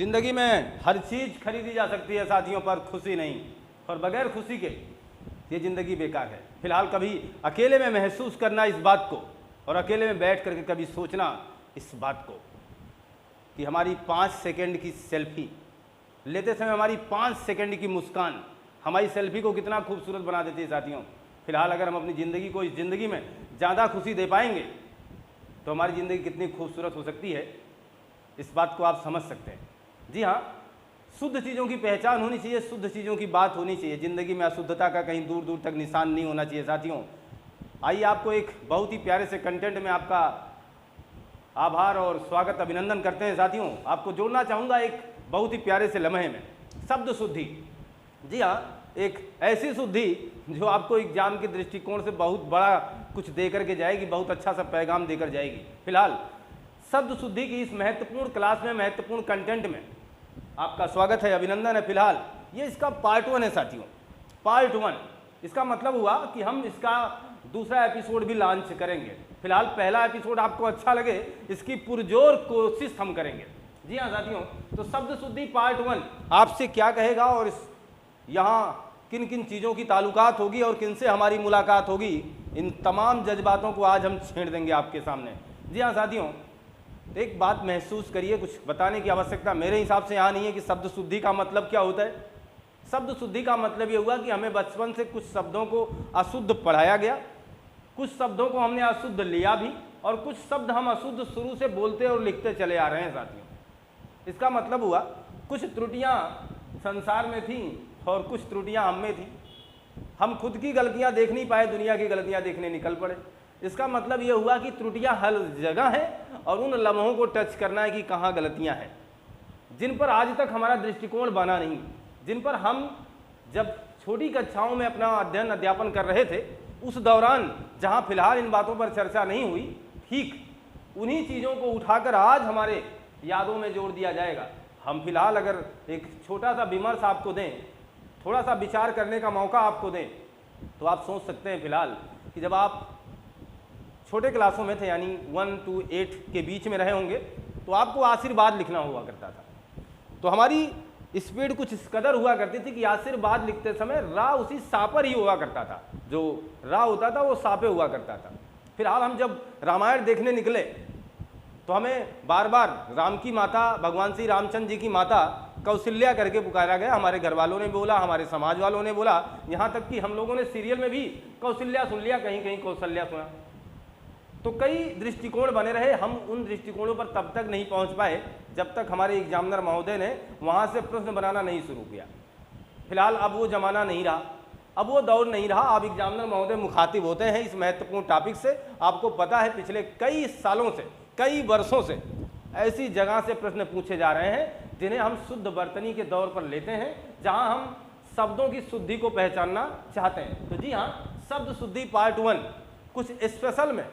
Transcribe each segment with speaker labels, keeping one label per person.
Speaker 1: जिंदगी में हर चीज़ खरीदी जा सकती है साथियों, पर खुशी नहीं, और बगैर खुशी के ये ज़िंदगी बेकार है। फिलहाल कभी अकेले में महसूस करना इस बात को, और अकेले में बैठ करके कभी सोचना इस बात को कि हमारी 5 सेकंड की सेल्फी लेते समय, हमारी 5 सेकंड की मुस्कान हमारी सेल्फी को कितना खूबसूरत बना देती है साथियों। फिलहाल अगर हम अपनी ज़िंदगी को, इस ज़िंदगी में ज़्यादा खुशी दे पाएंगे तो हमारी ज़िंदगी कितनी खूबसूरत हो सकती है, इस बात को आप समझ सकते हैं। जी हाँ, शुद्ध चीज़ों की पहचान होनी चाहिए, शुद्ध चीज़ों की बात होनी चाहिए। ज़िंदगी में अशुद्धता का कहीं दूर दूर तक निशान नहीं होना चाहिए साथियों। आइए आपको एक बहुत ही प्यारे से कंटेंट में आपका आभार और स्वागत, अभिनंदन करते हैं साथियों। आपको जोड़ना चाहूँगा एक बहुत ही प्यारे से लम्हे में, शब्द शुद्धि। जी हाँ, एक ऐसी शुद्धि जो आपको एग्जाम के दृष्टिकोण से बहुत बड़ा कुछ दे करके जाएगी, बहुत अच्छा सा पैगाम देकर जाएगी। फिलहाल शब्द शुद्धि की इस महत्वपूर्ण क्लास में, महत्वपूर्ण कंटेंट में आपका स्वागत है, अभिनंदन है। फिलहाल ये इसका पार्ट 1 है साथियों, पार्ट 1। इसका मतलब हुआ कि हम इसका दूसरा एपिसोड भी लॉन्च करेंगे। फिलहाल पहला एपिसोड आपको अच्छा लगे, इसकी पुरजोर कोशिश हम करेंगे। जी हाँ साथियों, तो शब्द शुद्धि पार्ट 1 आपसे क्या कहेगा, और इस यहाँ किन किन चीज़ों की ताल्लुकात होगी और किन से हमारी मुलाकात होगी, इन तमाम जज्बातों को आज हम छेड़ देंगे आपके सामने। जी हाँ साथियों, एक बात महसूस करिए, कुछ बताने की आवश्यकता मेरे हिसाब से यहाँ नहीं है कि शब्द शुद्धि का मतलब क्या होता है। शब्द शुद्धि का मतलब ये हुआ कि हमें बचपन से कुछ शब्दों को अशुद्ध पढ़ाया गया, कुछ शब्दों को हमने अशुद्ध लिया भी, और कुछ शब्द हम अशुद्ध शुरू से बोलते और लिखते चले आ रहे हैं साथियों। इसका मतलब हुआ कुछ त्रुटियाँ संसार में थीं और कुछ त्रुटियाँ हम में थीं। हम खुद की गलतियाँ देख नहीं पाए, दुनिया की गलतियाँ देखने निकल पड़े। इसका मतलब ये हुआ कि त्रुटियाँ हर जगह हैं, और उन लम्हों को टच करना है कि कहाँ गलतियाँ हैं, जिन पर आज तक हमारा दृष्टिकोण बना नहीं, जिन पर हम जब छोटी कक्षाओं में अपना अध्ययन अध्यापन कर रहे थे उस दौरान जहाँ फिलहाल इन बातों पर चर्चा नहीं हुई, ठीक उन्हीं चीज़ों को उठाकर आज हमारे यादों में जोड़ दिया जाएगा। हम फिलहाल अगर एक छोटा सा विमर्श आपको दें, थोड़ा सा विचार करने का मौका आपको दें, तो आप सोच सकते हैं फिलहाल कि जब आप छोटे क्लासों में थे, यानी 1 to 8 के बीच में रहे होंगे, तो आपको आशीर्वाद लिखना हुआ करता था। तो हमारी स्पीड कुछ इस कदर हुआ करती थी कि आशीर्वाद लिखते समय रा उसी सा पर ही हुआ करता था, जो रा होता था वो सा पे हुआ करता था। फिलहाल हम जब रामायण देखने निकले तो हमें बार बार राम की माता, भगवान श्री रामचंद्र जी की माता कौशल्या करके पुकारा गया। हमारे घर वालों ने बोला, हमारे समाज वालों ने बोला, यहाँ तक कि हम लोगों ने सीरियल में भी कौशल्या सुन लिया, कहीं कहीं कौशल्या सुना। तो कई दृष्टिकोण बने रहे, हम उन दृष्टिकोणों पर तब तक नहीं पहुंच पाए जब तक हमारे एग्जामिनर महोदय ने वहां से प्रश्न बनाना नहीं शुरू किया। फिलहाल अब वो जमाना नहीं रहा, अब वो दौर नहीं रहा। अब एग्जामिनर महोदय मुखातिब होते हैं इस महत्वपूर्ण टॉपिक से। आपको पता है पिछले कई सालों से, कई वर्षों से ऐसी जगह से प्रश्न पूछे जा रहे हैं जिन्हें हम शुद्ध वर्तनी के दौर पर लेते हैं, जहां हम शब्दों की शुद्धि को पहचानना चाहते हैं। तो जी हाँ, शब्द शुद्धि पार्ट 1 कुछ स्पेशल में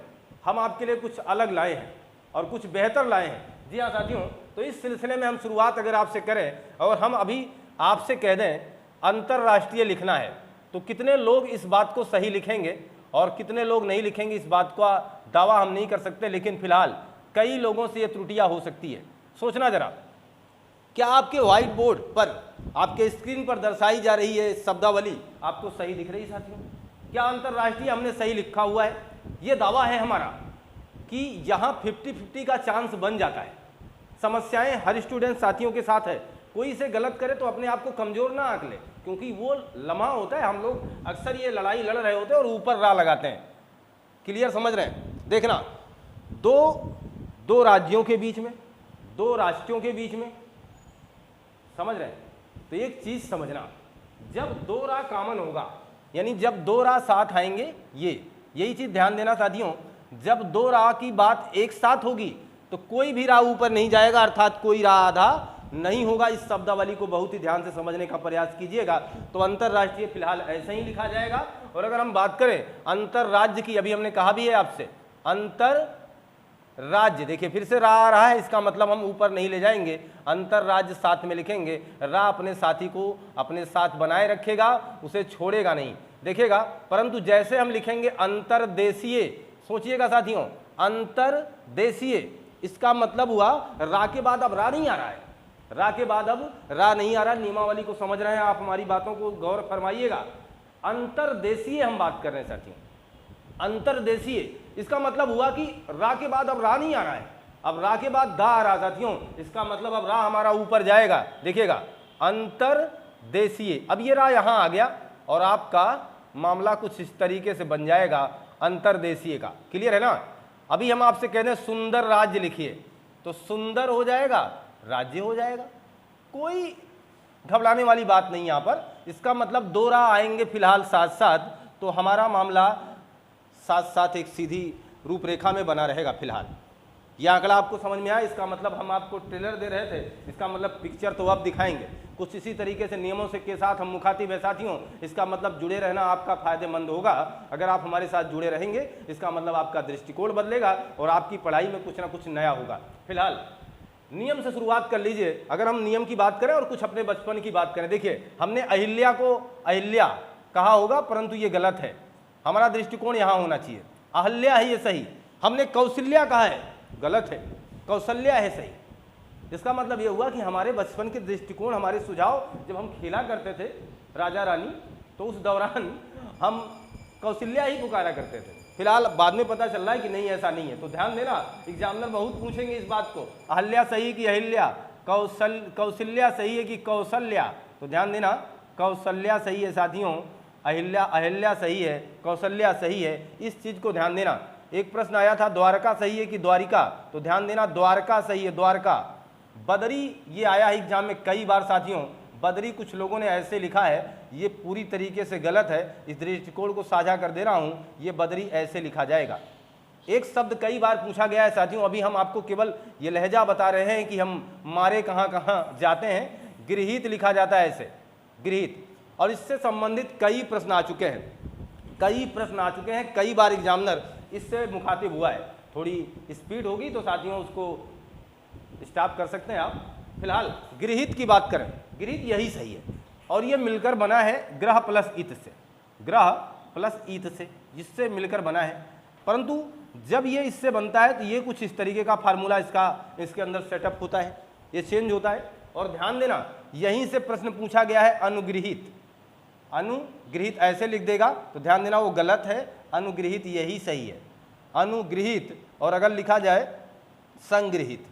Speaker 1: हम आपके लिए कुछ अलग लाए हैं और कुछ बेहतर लाए हैं। जी हाँ साथियों, तो इस सिलसिले में हम शुरुआत अगर आपसे करें और हम अभी आपसे कह दें अंतर्राष्ट्रीय लिखना है, तो कितने लोग इस बात को सही लिखेंगे और कितने लोग नहीं लिखेंगे, इस बात का दावा हम नहीं कर सकते। लेकिन फिलहाल कई लोगों से ये त्रुटियां हो सकती है। सोचना जरा, क्या आपके व्हाइट बोर्ड पर, आपके स्क्रीन पर दर्शाई जा रही है शब्दावली आपको सही दिख रही है साथियों? क्या अंतर्राष्ट्रीय हमने सही लिखा हुआ है? ये दावा है हमारा कि यहाँ 50-50 का चांस बन जाता है। समस्याएं हर स्टूडेंट साथियों के साथ है, कोई इसे गलत करे तो अपने आप को कमजोर ना आंक ले, क्योंकि वो लम्हा होता है, हम लोग अक्सर ये लड़ाई लड़ रहे होते हैं और ऊपर रा लगाते हैं। क्लियर समझ रहे हैं? देखना, दो राज्यों के बीच में, 2 राष्ट्रों के बीच में, समझ रहे हैं? तो एक चीज समझना, जब 2 रा कॉमन होगा, यानी जब 2 रा साथ आएंगे, यही चीज ध्यान देना साथियों, जब 2 रा की बात एक साथ होगी तो कोई भी रा ऊपर नहीं जाएगा, अर्थात कोई रा आधा नहीं होगा। इस शब्दावली को बहुत ही ध्यान से समझने का प्रयास कीजिएगा। तो अंतर्राष्ट्रीय फिलहाल ऐसे ही लिखा जाएगा। और अगर हम बात करें अंतर्राज्य की, अभी हमने कहा भी है आपसे, अंतर राज्य, देखिए फिर से रा आ रहा है, इसका मतलब हम ऊपर नहीं ले जाएंगे, अंतर्राज्य साथ में लिखेंगे। रा अपने साथी को अपने साथ बनाए रखेगा, उसे छोड़ेगा नहीं, देखेगा। परंतु जैसे हम लिखेंगे अंतर्देशीय, सोचिएगा साथियों, अंतर्देशीय, इसका मतलब हुआ रा के बाद अब रा नहीं आ रहा है, रा के बाद अब रा नहीं आ रहा, नियमावली को समझ रहे हैं आप, हमारी बातों को गौर फरमाइएगा। अंतर्देशीय हम बात कर रहे हैं साथियों, अंतर्देशीय, इसका मतलब हुआ कि रा के बाद अब रा नहीं आ रहा है, अब रा के बाद दा आ रहा साथियों, इसका मतलब अब रा हमारा ऊपर जाएगा। देखिएगा अंतर्देशीय, अब ये रा यहां आ गया और आपका मामला कुछ इस तरीके से बन जाएगा अंतर्देशीय का। क्लियर है ना? अभी हम आपसे कहते हैं सुंदर राज्य लिखिए, तो सुंदर हो जाएगा, राज्य हो जाएगा, कोई घबराने वाली बात नहीं यहां पर। इसका मतलब दो रा आएंगे फिलहाल साथ साथ, तो हमारा मामला साथ साथ एक सीधी रूपरेखा में बना रहेगा। फिलहाल यह आंकड़ा आपको समझ में आया? इसका मतलब हम आपको ट्रेलर दे रहे थे, इसका मतलब पिक्चर तो अब दिखाएंगे। कुछ इसी तरीके से नियमों से के साथ हम मुखातिब है साथियों, इसका मतलब जुड़े रहना आपका फायदेमंद होगा। अगर आप हमारे साथ जुड़े रहेंगे, इसका मतलब आपका दृष्टिकोण बदलेगा और आपकी पढ़ाई में कुछ ना कुछ नया होगा। फिलहाल नियम से शुरुआत कर लीजिए। अगर हम नियम की बात करें और कुछ अपने बचपन की बात करें, देखिए हमने अहिल्या को अहिल्या कहा होगा, परंतु ये गलत है, हमारा दृष्टिकोण यहाँ होना चाहिए, अहल्या है ये सही। हमने कौशल्या कहा है, गलत है, कौशल्या है सही। इसका मतलब ये हुआ कि हमारे बचपन के दृष्टिकोण, हमारे सुझाव, जब हम खेला करते थे राजा रानी, तो उस दौरान हम कौशल्या ही पुकारा करते थे। फिलहाल बाद में पता चल रहा है कि नहीं, ऐसा नहीं है, तो ध्यान देना, एग्जामिनर बहुत पूछेंगे इस बात को, अहल्या सही कि अहिल्या, कौशल्या सही है कि कौशल्या, तो ध्यान देना कौशल्या सही है साथियों, अहिल्या सही है, कौशल्या सही है, इस चीज को ध्यान देना। एक प्रश्न आया था द्वारका सही है कि द्वारिका, तो ध्यान देना द्वारका सही है, द्वारका। बदरी ये आया है एग्जाम में कई बार साथियों, बदरी कुछ लोगों ने ऐसे लिखा है, ये पूरी तरीके से गलत है, इस दृष्टिकोण को साझा कर दे रहा हूं, ये बदरी ऐसे लिखा जाएगा। एक शब्द कई बार पूछा गया है साथियों, अभी हम आपको केवल ये लहजा बता रहे हैं कि हम मारे कहाँ कहाँ जाते हैं। गृहीत लिखा जाता है ऐसे, गृहीत, और इससे संबंधित कई प्रश्न आ चुके हैं, कई प्रश्न आ चुके हैं, कई बार एग्जामिनर इससे मुखातिब हुआ है। थोड़ी स्पीड होगी तो साथियों उसको स्टॉप कर सकते हैं आप। फिलहाल गृहीत की बात करें, गृहीत यही सही है, और ये मिलकर बना है ग्रह प्लस ईत से, ग्रह प्लस ईत से, जिससे मिलकर बना है। परंतु जब ये इससे बनता है तो ये कुछ इस तरीके का फार्मूला इसके अंदर सेटअप होता है, ये चेंज होता है। और ध्यान देना यहीं से प्रश्न पूछा गया है अनुगृहीत, अनुगृहीत ऐसे लिख देगा तो ध्यान देना वो गलत है, अनुगृहीत यही सही है, अनुगृहीत। और अगर लिखा जाए संगृहीत,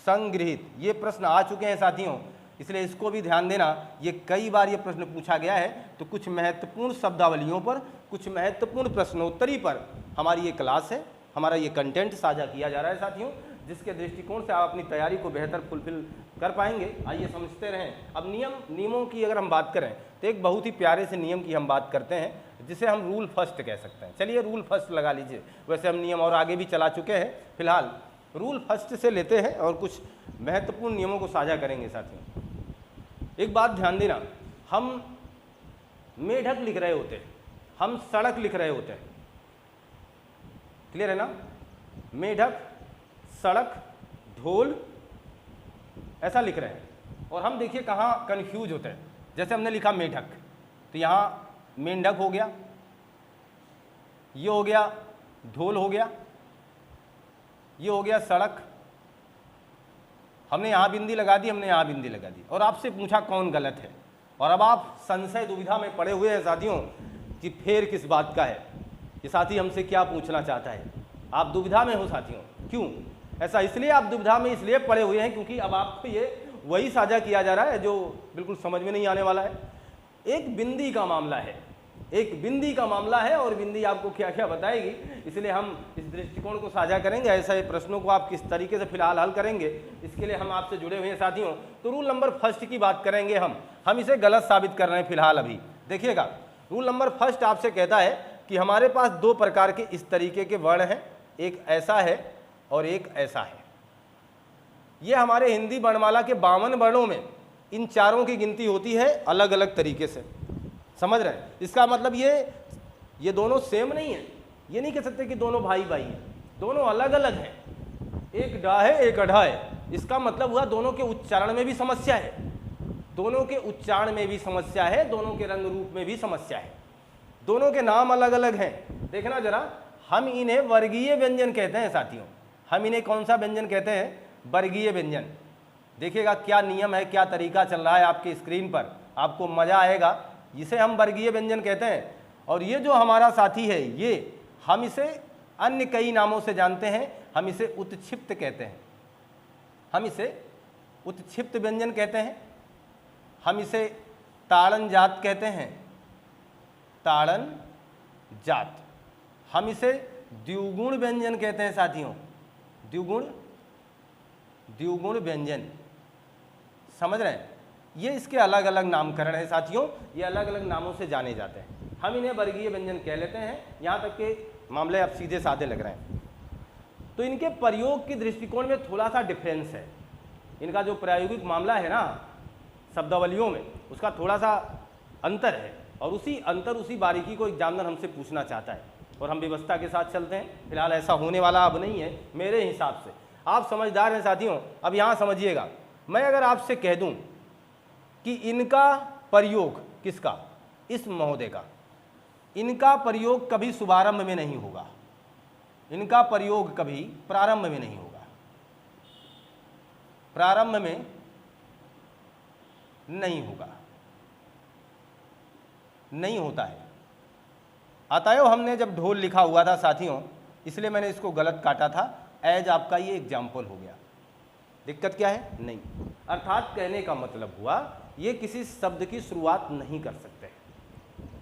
Speaker 1: संगृहीत, ये प्रश्न आ चुके हैं साथियों, इसलिए इसको भी ध्यान देना, ये कई बार ये प्रश्न पूछा गया है। तो कुछ महत्वपूर्ण शब्दावलियों पर, कुछ महत्वपूर्ण प्रश्नोत्तरी पर हमारी ये क्लास है, हमारा ये कंटेंट साझा किया जा रहा है साथियों, जिसके दृष्टिकोण से आप अपनी तैयारी को बेहतर फुलफिल कर पाएंगे। आइए समझते रहें। अब नियमों की अगर हम बात करें तो एक बहुत ही प्यारे से नियम की हम बात करते हैं, जिसे हम रूल फर्स्ट कह सकते हैं। चलिए रूल फर्स्ट लगा लीजिए, वैसे हम नियम और आगे भी चला चुके हैं, फिलहाल रूल फर्स्ट से लेते हैं और कुछ महत्वपूर्ण नियमों को साझा करेंगे साथियों। एक बात ध्यान देना, हम मेढक लिख रहे होते हैं, हम सड़क लिख रहे होते हैं, क्लियर है ना? मेढक, सड़क, ढोल, ऐसा लिख रहे हैं, और हम देखिए कहाँ कंफ्यूज होते हैं। जैसे हमने लिखा मेढक, तो यहाँ मेंढक हो गया, ये हो गया ढोल हो गया, ये हो गया सड़क, हमने यहाँ बिंदी लगा दी, हमने यहाँ बिंदी लगा दी, और आपसे पूछा कौन गलत है। और अब आप संशय दुविधा में पड़े हुए हैं साथियों कि फेर किस बात का है, ये साथी हमसे क्या पूछना चाहता है। आप दुविधा में हो साथियों, क्यों ऐसा? इसलिए आप दुविधा में इसलिए पड़े हुए हैं क्योंकि अब आपको ये वही साझा किया जा रहा है जो बिल्कुल समझ में नहीं आने वाला है। एक बिंदी का मामला है, एक बिंदी का मामला है, और बिंदी आपको क्या क्या बताएगी, इसलिए हम इस दृष्टिकोण को साझा करेंगे। ऐसे प्रश्नों को आप किस तरीके से फिलहाल हल करेंगे, इसके लिए हम आपसे जुड़े हुए हैं साथियों। तो रूल नंबर फर्स्ट की बात करेंगे हम इसे गलत साबित कर रहे हैं फिलहाल अभी। देखिएगा रूल नंबर फर्स्ट आपसे कहता है कि हमारे पास दो प्रकार के इस तरीके के वर्ण हैं, एक ऐसा है और एक ऐसा है। ये हमारे हिंदी वर्णमाला के 52 वर्णों में इन चारों की गिनती होती है अलग अलग तरीके से, समझ रहे हैं? इसका मतलब ये दोनों सेम नहीं है, ये नहीं कह सकते कि दोनों भाई भाई हैं, दोनों अलग अलग हैं। एक डा है एक अढ़ा है, इसका मतलब हुआ दोनों के उच्चारण में भी समस्या है, दोनों के उच्चारण में भी समस्या है, दोनों के रंग रूप में भी समस्या है, दोनों के नाम अलग अलग हैं। देखना जरा, हम इन्हें वर्गीय व्यंजन कहते हैं साथियों। हम इन्हें कौन सा व्यंजन कहते हैं? वर्गीय व्यंजन। देखिएगा क्या नियम है, क्या तरीका चल रहा है आपके स्क्रीन पर, आपको मज़ा आएगा। इसे हम वर्गीय व्यंजन कहते हैं। और ये जो हमारा साथी है, ये हम इसे अन्य कई नामों से जानते हैं। हम इसे उत्क्षिप्त कहते हैं, हम इसे उत्क्षिप्त व्यंजन कहते हैं। हम इसे ताड़न जात कहते हैं, ताड़न जात। हम इसे द्विगुण व्यंजन कहते हैं साथियों, द्विगुण व्यंजन। समझ रहे हैं? ये इसके अलग अलग नामकरण है साथियों, ये अलग अलग नामों से जाने जाते हैं। हम इन्हें वर्गीय व्यंजन कह लेते हैं। यहाँ तक के मामले अब सीधे साधे लग रहे हैं। तो इनके प्रयोग के दृष्टिकोण में थोड़ा सा डिफरेंस है। इनका जो प्रायोगिक मामला है ना शब्दावलियों में, उसका थोड़ा सा अंतर है। और उसी अंतर, उसी बारीकी को एग्जामिनर हमसे पूछना चाहता है और हम व्यवस्था के साथ चलते हैं। फिलहाल ऐसा होने वाला अब नहीं है मेरे हिसाब से। आप समझदार हैं साथियों। अब यहाँ समझिएगा, मैं अगर आपसे कह दूँ कि इनका प्रयोग, किसका, इस महोदय का, इनका प्रयोग कभी शुभारंभ में नहीं होगा, इनका प्रयोग कभी प्रारंभ में नहीं होगा, प्रारंभ में नहीं होगा, नहीं होता है। अतएव हमने जब ढोल लिखा हुआ था साथियों, इसलिए मैंने इसको गलत काटा था। एज आपका ये एग्जाम्पल हो गया। दिक्कत क्या है? नहीं। अर्थात कहने का मतलब हुआ ये किसी शब्द की शुरुआत नहीं कर सकते।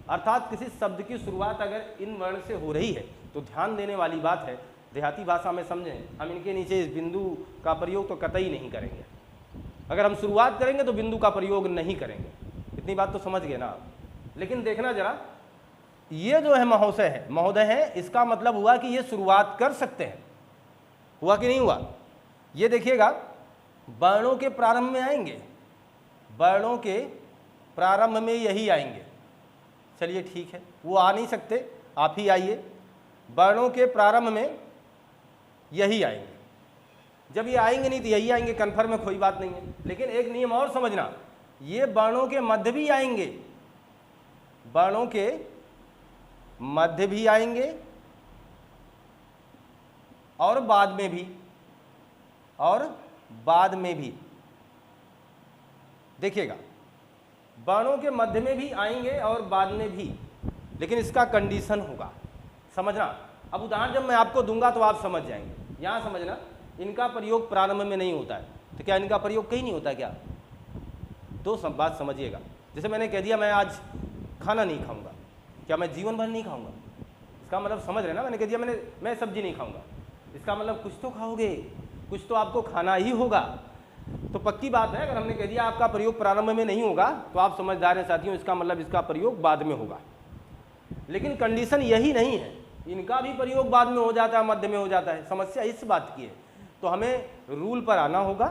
Speaker 1: अर्थात किसी शब्द की शुरुआत अगर इन वर्ण से हो रही है तो ध्यान देने वाली बात है, देहाती भाषा में समझें, हम इनके नीचे इस बिंदु का प्रयोग तो कतई नहीं करेंगे। अगर हम शुरुआत करेंगे तो बिंदु का प्रयोग नहीं करेंगे। इतनी बात तो समझ गए ना आप। लेकिन देखना जरा, ये जो है महोदय है, इसका मतलब हुआ कि ये शुरुआत कर सकते हैं। हुआ कि नहीं हुआ? ये देखिएगा, वर्णों के प्रारंभ में आएंगे, वर्णों के प्रारंभ में यही आएंगे। चलिए ठीक है, वो आ नहीं सकते, आप ही आइए। वर्णों के प्रारंभ में यही आएंगे। जब ये आएंगे नहीं तो यही आएंगे, कन्फर्म है, कोई बात नहीं है। लेकिन एक नियम और समझना, ये वर्णों के मध्य भी आएंगे, वर्णों के मध्य भी आएंगे और बाद में भी, और बाद में भी। देखिएगा, वर्णों के मध्य में भी आएंगे और बाद में भी, लेकिन इसका कंडीशन होगा, समझना। अब उदाहरण जब मैं आपको दूंगा तो आप समझ जाएंगे। यहाँ समझना, इनका प्रयोग प्रारंभ में नहीं होता है, तो क्या इनका प्रयोग कहीं नहीं होता क्या? तो सब बात समझिएगा। जैसे मैंने कह दिया मैं आज खाना नहीं खाऊंगा, क्या मैं जीवन भर नहीं खाऊंगा? इसका मतलब समझ रहे ना, मैंने कह दिया मैं सब्जी नहीं खाऊंगा, इसका मतलब कुछ तो खाओगे, कुछ तो आपको खाना ही होगा। तो पक्की बात है, अगर हमने कह दिया आपका प्रयोग प्रारंभ में नहीं होगा तो आप समझदार हैं साथियों, इसका मतलब इसका प्रयोग बाद में होगा। लेकिन कंडीशन यही नहीं है, इनका भी प्रयोग बाद में हो जाता है, मध्य में हो जाता है। समस्या इस बात की है। तो हमें रूल पर आना होगा।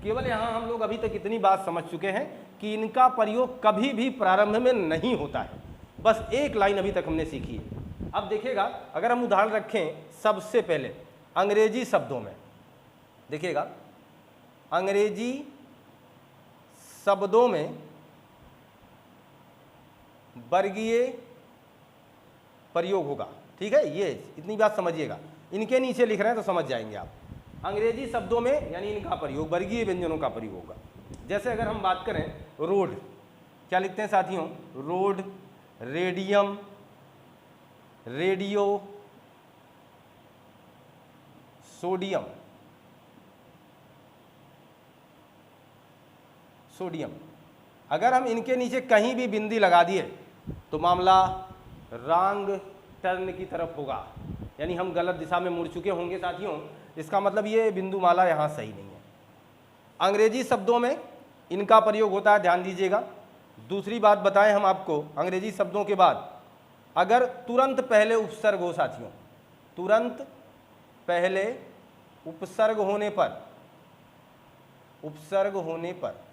Speaker 1: केवल यहाँ हम लोग अभी तक इतनी बात समझ चुके हैं कि इनका प्रयोग कभी भी प्रारंभ में नहीं होता है। बस एक लाइन अभी तक हमने सीखी है। अब देखिएगा, अगर हम उदाहरण रखें सबसे पहले अंग्रेजी शब्दों में, देखिएगा अंग्रेजी शब्दों में वर्गीय प्रयोग होगा। ठीक है, ये इतनी बात समझिएगा। इनके नीचे लिख रहे हैं तो समझ जाएंगे आप। अंग्रेजी शब्दों में यानी इनका प्रयोग, वर्गीय व्यंजनों का प्रयोग होगा। जैसे अगर हम बात करें रोड, क्या लिखते हैं साथियों? Road, radium, radio, sodium, sodium. अगर हम इनके नीचे कहीं भी बिंदी लगा दिए तो मामला रॉन्ग टर्न की तरफ होगा, यानी हम गलत दिशा में मुड़ चुके होंगे साथियों। इसका मतलब ये बिंदु माला यहाँ सही नहीं है। अंग्रेजी शब्दों में इनका प्रयोग होता है, ध्यान दीजिएगा। दूसरी बात बताएं हम आपको, अंग्रेजी शब्दों के बाद अगर तुरंत पहले उपसर्ग हो साथियों, तुरंत पहले उपसर्ग होने पर, उपसर्ग होने पर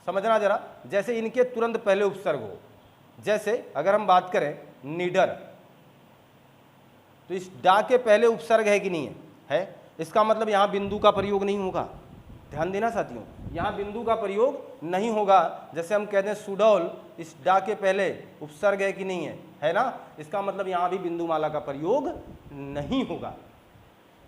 Speaker 1: समझना जरा, जैसे इनके तुरंत पहले उपसर्ग हो। जैसे अगर हम बात करें निडर, तो इस डा के पहले उपसर्ग है कि नहीं है? है। इसका मतलब यहाँ बिंदु का प्रयोग नहीं होगा। ध्यान देना साथियों, यहाँ बिंदु का प्रयोग नहीं होगा। जैसे हम कहते हैं सुडौल, इस डा के पहले उपसर्ग है कि नहीं है? है ना। इसका मतलब यहाँ भी बिंदु माला का प्रयोग नहीं होगा।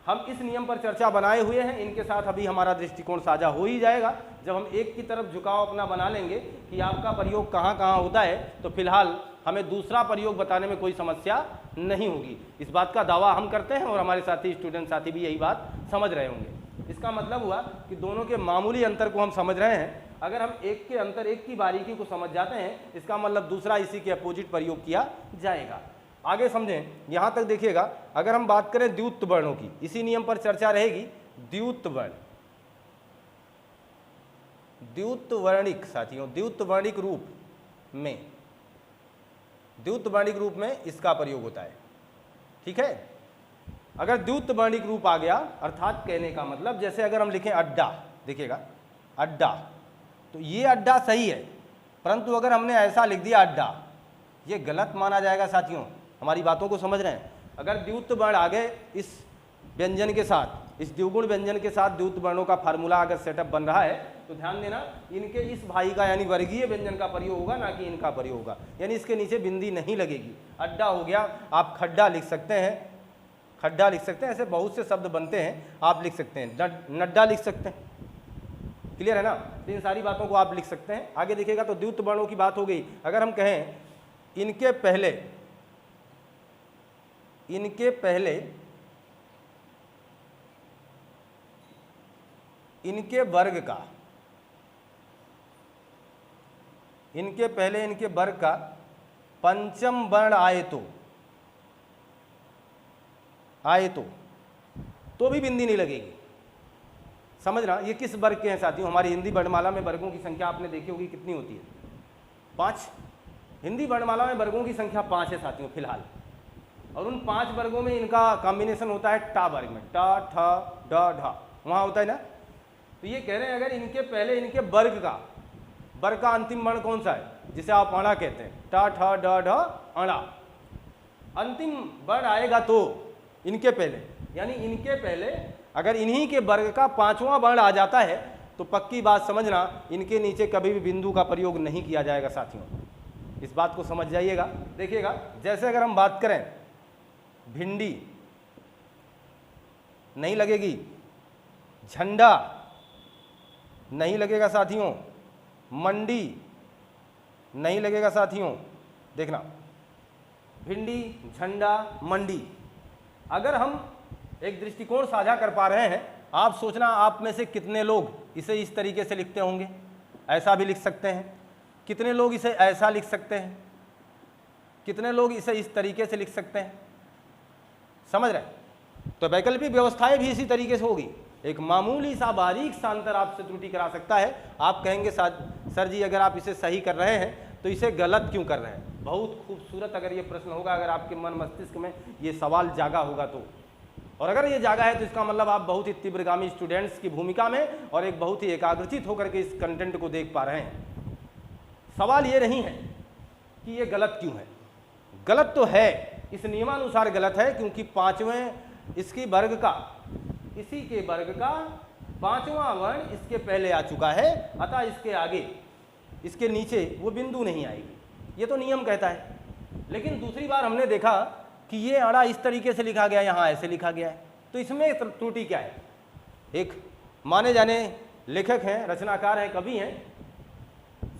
Speaker 1: हम इस नियम पर चर्चा बनाए हुए हैं, इनके साथ अभी हमारा दृष्टिकोण साझा हो ही जाएगा। जब हम एक की तरफ झुकाव अपना बना लेंगे कि आपका प्रयोग कहाँ कहाँ होता है, तो फिलहाल हमें दूसरा प्रयोग बताने में कोई समस्या नहीं होगी। इस बात का दावा हम करते हैं और हमारे साथी स्टूडेंट साथी भी यही बात समझ रहे होंगे। इसका मतलब हुआ कि दोनों के मामूली अंतर को हम समझ रहे हैं। अगर हम एक के अंतर, एक की बारीकी को समझ जाते हैं, इसका मतलब दूसरा इसी के अपोजिट प्रयोग किया जाएगा। आगे समझें, यहाँ तक देखिएगा। अगर हम बात करें द्व्युत वर्णों की, इसी नियम पर चर्चा रहेगी। द्व्युत वर्ण, द्व्युत वर्णिक साथियों, द्व्युत वर्णिक रूप में, द्व्युत वर्णिक रूप में इसका प्रयोग होता है। ठीक है, अगर द्व्युत वर्णिक रूप आ गया, अर्थात कहने का मतलब जैसे अगर हम लिखें अड्डा, देखिएगा अड्डा, तो ये अड्डा सही है, परंतु अगर हमने ऐसा लिख दिया अड्डा, ये गलत माना जाएगा साथियों। हमारी बातों को समझ रहे हैं? अगर द्व्युत वर्ण आ गए इस व्यंजन के साथ, इस द्विगुण व्यंजन के साथ द्व्युत वर्णों का फार्मूला अगर सेटअप बन रहा है, तो ध्यान देना, इनके इस भाई का यानी वर्गीय व्यंजन का प्रयोग होगा, ना कि इनका प्रयोग होगा। यानी इसके नीचे बिंदी नहीं लगेगी। अड्डा हो गया, आप खड्डा लिख सकते हैं, खड्डा लिख सकते हैं, ऐसे बहुत से शब्द बनते हैं, आप लिख सकते हैं। नड्डा लिख सकते हैं, क्लियर है ना? तो इन सारी बातों को आप लिख सकते हैं। आगे देखिएगा तो द्व्युत वर्णों की बात हो गई। अगर हम कहें इनके पहले, इनके पहले, इनके वर्ग का, इनके पहले इनके वर्ग का पंचम वर्ण आए तो भी बिंदी नहीं लगेगी। समझना, ये किस वर्ग के हैं साथियों? हमारी हिंदी वर्णमाला में वर्गों की संख्या आपने देखी होगी कितनी होती है? 5। हिंदी वर्णमाला में वर्गों की संख्या 5 है साथियों फिलहाल, और उन 5 वर्गों में इनका कॉम्बिनेशन होता है टा वर्ग में, टा ठा ड ढा, वहाँ होता है ना। तो ये कह रहे हैं अगर इनके पहले इनके वर्ग का अंतिम वर्ण कौन सा है, जिसे आप अणा कहते हैं, टा ठा ड ढ अणा, अंतिम वर्ण आएगा तो इनके पहले, यानी इनके पहले अगर इन्हीं के वर्ग का 5वां वर्ण आ जाता है, तो पक्की बात समझना, इनके नीचे कभी भी बिंदु का प्रयोग नहीं किया जाएगा साथियों। इस बात को समझ जाइएगा। देखिएगा, जैसे अगर हम बात करें भिंडी, नहीं लगेगी, झंडा नहीं लगेगा साथियों, मंडी नहीं लगेगा साथियों। देखना, भिंडी, झंडा, मंडी। अगर हम एक दृष्टिकोण साझा कर पा रहे हैं, आप सोचना आप में से कितने लोग इसे इस तरीके से लिखते होंगे। ऐसा भी लिख सकते हैं, कितने लोग इसे ऐसा लिख सकते हैं, कितने लोग इसे इस तरीके से लिख सकते हैं। समझ रहे? तो वैकल्पिक व्यवस्थाएं भी इसी तरीके से होगी। एक मामूली सा बारीक सा अंतर आपसे त्रुटि करा सकता है। आप कहेंगे सर जी अगर आप इसे सही कर रहे हैं तो इसे गलत क्यों कर रहे हैं? बहुत खूबसूरत अगर ये प्रश्न होगा, अगर आपके मन मस्तिष्क में ये सवाल जागा होगा तो, और अगर ये जागा है तो इसका मतलब आप बहुत ही तीव्रगामी स्टूडेंट्स की भूमिका में और एक बहुत ही एकाग्रचित होकर के इस कंटेंट को देख पा रहे हैं। सवाल ये नहीं है कि ये गलत क्यों है। गलत तो है, इस नियमानुसार गलत है, क्योंकि 5वें इसकी वर्ग का, इसी के वर्ग का 5वां वर्ण इसके पहले आ चुका है, अतः इसके आगे, इसके नीचे वो बिंदु नहीं आएगी। ये तो नियम कहता है। लेकिन दूसरी बार हमने देखा कि ये अड़ा इस तरीके से लिखा गया, यहाँ ऐसे लिखा गया है, तो इसमें त्रुटि क्या है? एक माने जाने लेखक हैं, रचनाकार हैं, कवि हैं,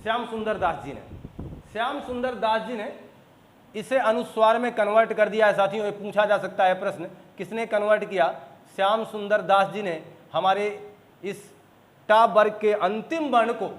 Speaker 1: श्याम सुंदर दास जी ने। श्याम सुंदर दास जी ने इसे अनुस्वार में कन्वर्ट कर दिया है साथियों। ये पूछा जा सकता है प्रश्न, किसने कन्वर्ट किया? श्याम सुंदर दास जी ने हमारे इस टा वर्ग के अंतिम वर्ण को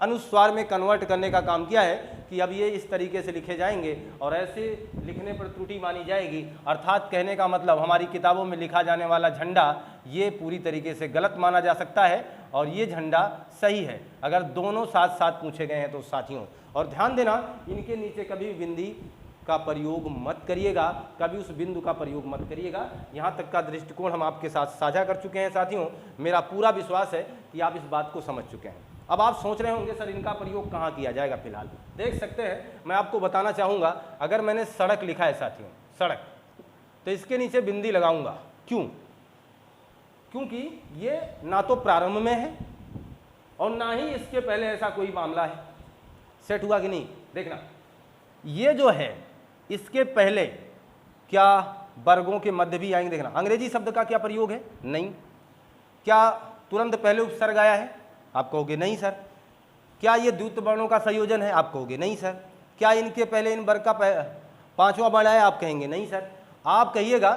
Speaker 1: अनुस्वार में कन्वर्ट करने का काम किया है कि अब ये इस तरीके से लिखे जाएंगे और ऐसे लिखने पर त्रुटि मानी जाएगी। अर्थात कहने का मतलब हमारी किताबों में लिखा जाने वाला झंडा ये पूरी तरीके से गलत माना जा सकता है और ये झंडा सही है अगर दोनों साथ साथ पूछे गए हैं तो साथियों। और ध्यान देना, इनके नीचे कभी बिंदी का प्रयोग मत करिएगा, कभी उस बिंदु का प्रयोग मत करिएगा। यहाँ तक का दृष्टिकोण हम आपके साथ साझा कर चुके हैं साथियों। मेरा पूरा विश्वास है कि आप इस बात को समझ चुके हैं। अब आप सोच रहे होंगे सर इनका प्रयोग कहाँ किया जाएगा? फिलहाल देख सकते हैं, मैं आपको बताना चाहूँगा। अगर मैंने सड़क लिखा है साथियों, सड़क, तो इसके नीचे बिंदी लगाऊंगा। क्यों? क्योंकि ये ना तो प्रारंभ में है और ना ही इसके पहले ऐसा कोई मामला है। सेट हुआ कि नहीं? देखना, ये जो है इसके पहले क्या वर्गों के मध्य भी आएंगे। देखना अंग्रेजी शब्द का क्या प्रयोग है, नहीं। क्या तुरंत पहले उपसर्ग आया है, आप कहोगे नहीं सर। क्या ये द्वित वर्णों का संयोजन है, आप कहोगे नहीं सर। क्या इनके पहले इन वर्ग का पांचवा वर्ण आया, आप कहेंगे नहीं सर। आप कहिएगा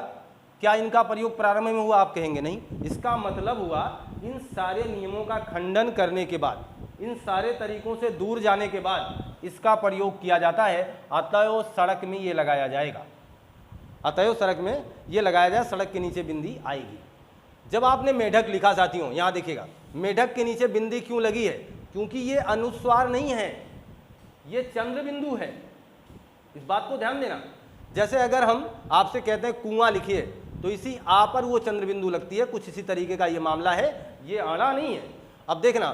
Speaker 1: क्या इनका प्रयोग प्रारंभ में हुआ, आप कहेंगे नहीं। इसका मतलब हुआ इन सारे नियमों का खंडन करने के बाद, इन सारे तरीकों से दूर जाने के बाद इसका प्रयोग किया जाता है। अतएव सड़क में ये लगाया जाएगा, अतएव सड़क में ये लगाया जाए, सड़क के नीचे बिंदी आएगी। जब आपने मेढक लिखा साथियों, यहाँ देखिएगा मेढक के नीचे बिंदी क्यों लगी है, क्योंकि ये अनुस्वार नहीं है, ये चंद्र बिंदु है। इस बात को ध्यान देना। जैसे अगर हम आपसे कहते हैं कुआं लिखिए, तो इसी आ पर वो चंद्र बिंदु लगती है, कुछ इसी तरीके का ये मामला है, ये आना नहीं है। अब देखना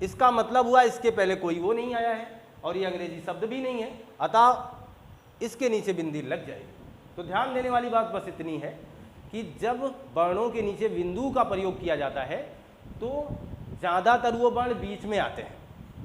Speaker 1: इसका मतलब हुआ इसके पहले कोई वो नहीं आया है और ये अंग्रेजी शब्द भी नहीं है, अतः इसके नीचे बिंदी लग जाएगी। तो ध्यान देने वाली बात बस इतनी है कि जब वर्णों के नीचे बिंदु का प्रयोग किया जाता है तो ज़्यादातर वो वर्ण बीच में आते हैं।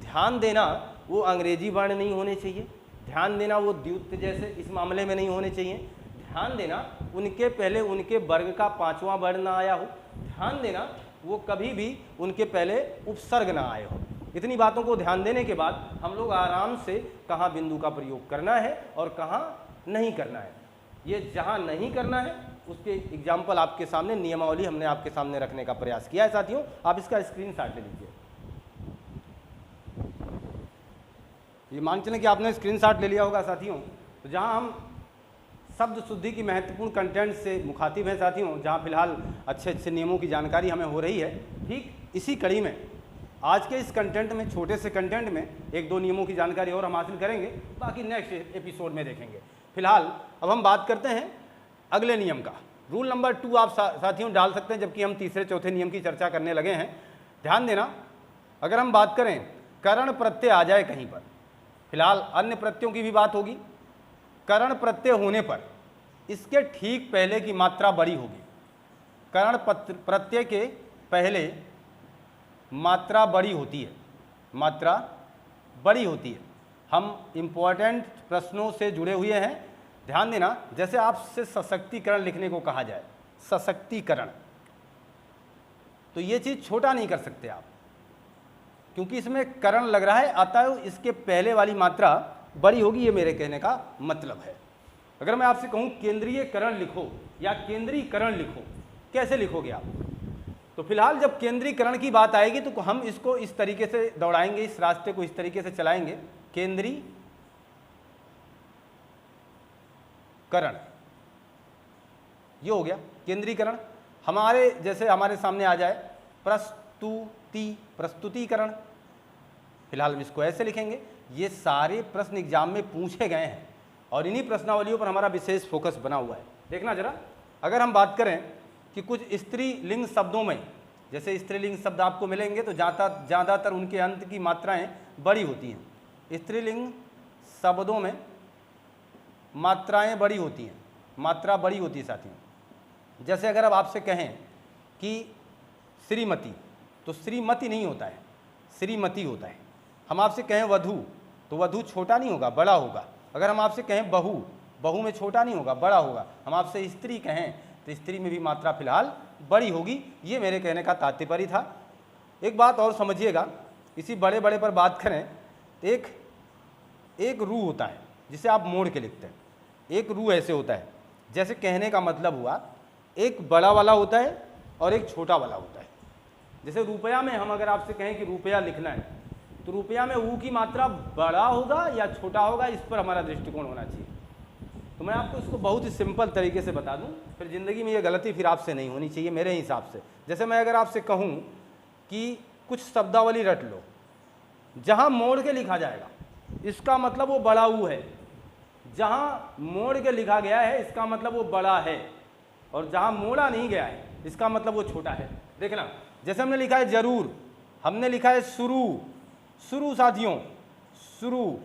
Speaker 1: ध्यान देना वो अंग्रेजी वर्ण नहीं होने चाहिए, ध्यान देना वो द्युत जैसे इस मामले में नहीं होने चाहिए, ध्यान देना उनके पहले उनके वर्ग का पांचवा वर्ण ना आया हो, ध्यान देना वो कभी भी उनके पहले उपसर्ग ना आए हो। इतनी बातों को ध्यान देने के बाद हम लोग आराम से कहाँ बिंदु का प्रयोग करना है और कहाँ नहीं करना है, ये जहाँ नहीं करना है उसके एग्जाम्पल आपके सामने, नियमावली हमने आपके सामने रखने का प्रयास किया है साथियों। आप इसका स्क्रीनशॉट ले लीजिए। ये मान चलें कि आपने स्क्रीनशॉट ले लिया होगा साथियों। तो जहाँ हम शब्द शुद्धि की महत्वपूर्ण कंटेंट से मुखातिब हैं साथियों, जहाँ फिलहाल अच्छे अच्छे नियमों की जानकारी हमें हो रही है, ठीक इसी कड़ी में आज के इस कंटेंट में, छोटे से कंटेंट में एक दो नियमों की जानकारी और हम हासिल करेंगे, बाकी नेक्स्ट एपिसोड में देखेंगे। फिलहाल अब हम बात करते हैं अगले नियम का। रूल नंबर 2 आप साथियों डाल सकते हैं, जबकि हम तीसरे चौथे नियम की चर्चा करने लगे हैं। ध्यान देना, अगर हम बात करें करण प्रत्यय आ जाए कहीं पर, फिलहाल अन्य प्रत्ययों की भी बात होगी, करण प्रत्यय होने पर इसके ठीक पहले की मात्रा बड़ी होगी। करण प्रत्यय के पहले मात्रा बड़ी होती है, मात्रा बड़ी होती है। हम इंपॉर्टेंट प्रश्नों से जुड़े हुए हैं, ध्यान देना। जैसे आपसे सशक्तिकरण लिखने को कहा जाए, सशक्तिकरण, तो ये चीज़ छोटा नहीं कर सकते आप, क्योंकि इसमें करण लग रहा है, अतः इसके पहले वाली मात्रा बड़ी होगी, ये मेरे कहने का मतलब है। अगर मैं आपसे कहूँ केंद्रीयकरण लिखो या केंद्रीकरण लिखो, कैसे लिखोगे आप? तो फिलहाल जब केंद्रीकरण की बात आएगी तो हम इसको इस तरीके से दौड़ाएंगे, इस रास्ते को इस तरीके से चलाएंगे, केंद्रीकरण, ये हो गया केंद्रीकरण। हमारे जैसे हमारे सामने आ जाए प्रस्तुतिकरण, फिलहाल हम इसको ऐसे लिखेंगे। ये सारे प्रश्न एग्जाम में पूछे गए हैं और इन्हीं प्रश्नावलियों पर हमारा विशेष फोकस बना हुआ है। देखना जरा, अगर हम बात करें कि कुछ स्त्रीलिंग शब्दों में, जैसे स्त्रीलिंग शब्द आपको मिलेंगे तो ज़्यादातर उनके अंत की मात्राएं बड़ी होती हैं। स्त्रीलिंग शब्दों में मात्राएं बड़ी होती हैं, मात्रा बड़ी होती है साथियों। जैसे अगर अब आपसे कहें कि श्रीमती, तो श्रीमती नहीं होता है, श्रीमती होता है। हम आपसे कहें वधू, तो वधू छोटा नहीं होगा, बड़ा होगा। अगर हम आपसे कहें बहू, बहू में छोटा नहीं होगा, बड़ा होगा। हम आपसे स्त्री कहें तो स्त्री में भी मात्रा फिलहाल बड़ी होगी। ये मेरे कहने का तात्पर्य था। एक बात और समझिएगा, इसी बड़े बड़े पर बात करें तो एक रू होता है जिसे आप मोड़ के लिखते हैं। एक रू ऐसे होता है, जैसे कहने का मतलब हुआ एक बड़ा वाला होता है और एक छोटा वाला होता है। जैसे रुपया में हम अगर आपसे कहें कि रुपया लिखना है, तो रुपया में ऊ की मात्रा बड़ा होगा या छोटा होगा, इस पर हमारा दृष्टिकोण होना चाहिए। तो मैं आपको इसको बहुत ही सिंपल तरीके से बता दूं, फिर ज़िंदगी में ये गलती फिर आपसे नहीं होनी चाहिए मेरे हिसाब से। जैसे मैं अगर आपसे कहूं कि कुछ शब्दावली रट लो, जहां मोड़ के लिखा जाएगा इसका मतलब वो बड़ा ऊ है, जहां मोड़ के लिखा गया है इसका मतलब वो बड़ा है, और जहां मोड़ा नहीं गया है इसका मतलब वो छोटा है। देखना, जैसे हमने लिखा है जरूर, हमने लिखा है शुरू, शुरू साथियों, शुरू,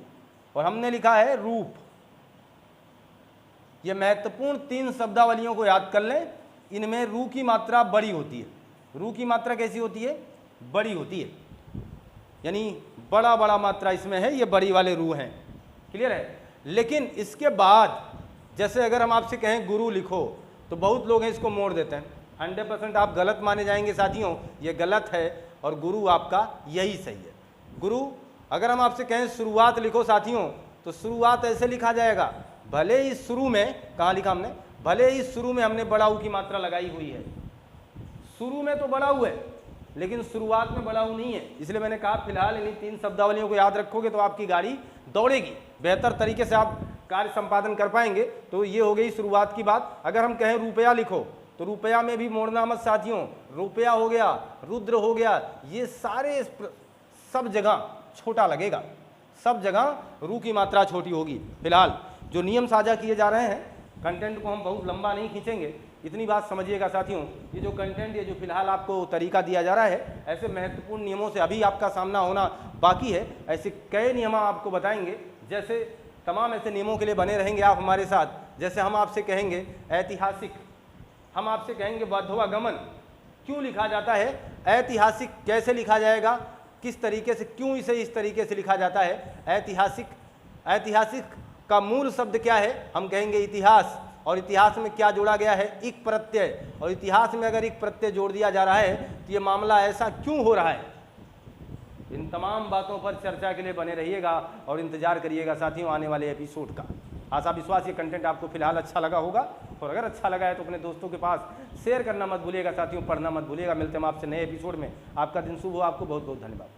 Speaker 1: और हमने लिखा है रूप। ये महत्वपूर्ण 3 शब्दावलियों को याद कर लें। इनमें रू की मात्रा बड़ी होती है। रू की मात्रा कैसी होती है? बड़ी होती है, यानी बड़ा बड़ा मात्रा इसमें है, ये बड़ी वाले रू हैं। क्लियर है? लेकिन इसके बाद जैसे अगर हम आपसे कहें गुरु लिखो तो बहुत लोग हैं इसको मोड़ देते हैं। 100% आप गलत माने जाएंगे साथियों, ये गलत है और गुरु आपका यही सही है। गुरु अगर हम आपसे कहें शुरुआत लिखो साथियों, तो शुरुआत ऐसे लिखा जाएगा, भले ही शुरू में, कहाँ लिखा हमने, भले ही शुरू में हमने बड़ा ऊ की मात्रा लगाई हुई है, शुरू में तो बड़ा ऊ है लेकिन शुरुआत में बड़ा ऊ नहीं है। इसलिए मैंने कहा फिलहाल इन्हीं 3 शब्दावलियों को याद रखोगे तो आपकी गाड़ी दौड़ेगी, बेहतर तरीके से आप कार्य संपादन कर पाएंगे। तो ये हो गई शुरुआत की बात। अगर हम कहें रुपया लिखो तो रुपया में भी मोड़ना मत साथियों, रुपया हो गया, रुद्र हो गया, ये सारे सब जगह छोटा लगेगा, सब जगह रू की मात्रा छोटी होगी। फिलहाल जो नियम साझा किए जा रहे हैं, कंटेंट को हम बहुत लंबा नहीं खींचेंगे, इतनी बात समझिएगा साथियों। ये जो कंटेंट, ये जो फिलहाल आपको तरीका दिया जा रहा है, ऐसे महत्वपूर्ण नियमों से अभी आपका सामना होना बाकी है। ऐसे कई नियम आपको बताएंगे, जैसे तमाम ऐसे नियमों के लिए बने रहेंगे आप हमारे साथ। जैसे हम आपसे कहेंगे ऐतिहासिक, हम आपसे कहेंगे बद्धवागमन क्यों लिखा जाता है, ऐतिहासिक कैसे लिखा जाएगा, किस तरीके से, क्यों इसे इस तरीके से लिखा जाता है। ऐतिहासिक, ऐतिहासिक का मूल शब्द क्या है, हम कहेंगे इतिहास, और इतिहास में क्या जोड़ा गया है, इक प्रत्यय, और इतिहास में अगर इक प्रत्यय जोड़ दिया जा रहा है तो ये मामला ऐसा क्यों हो रहा है। इन तमाम बातों पर चर्चा के लिए बने रहिएगा और इंतजार करिएगा साथियों आने वाले एपिसोड का। आशा विश्वास ये कंटेंट आपको फिलहाल अच्छा लगा होगा, और अगर अच्छा लगा है तो अपने दोस्तों के पास शेयर करना मत भूलिएगा साथियों, पढ़ना मत भूलिएगा। मिलते हैं आपसे नए एपिसोड में। आपका दिन शुभ हो, आपको बहुत बहुत धन्यवाद।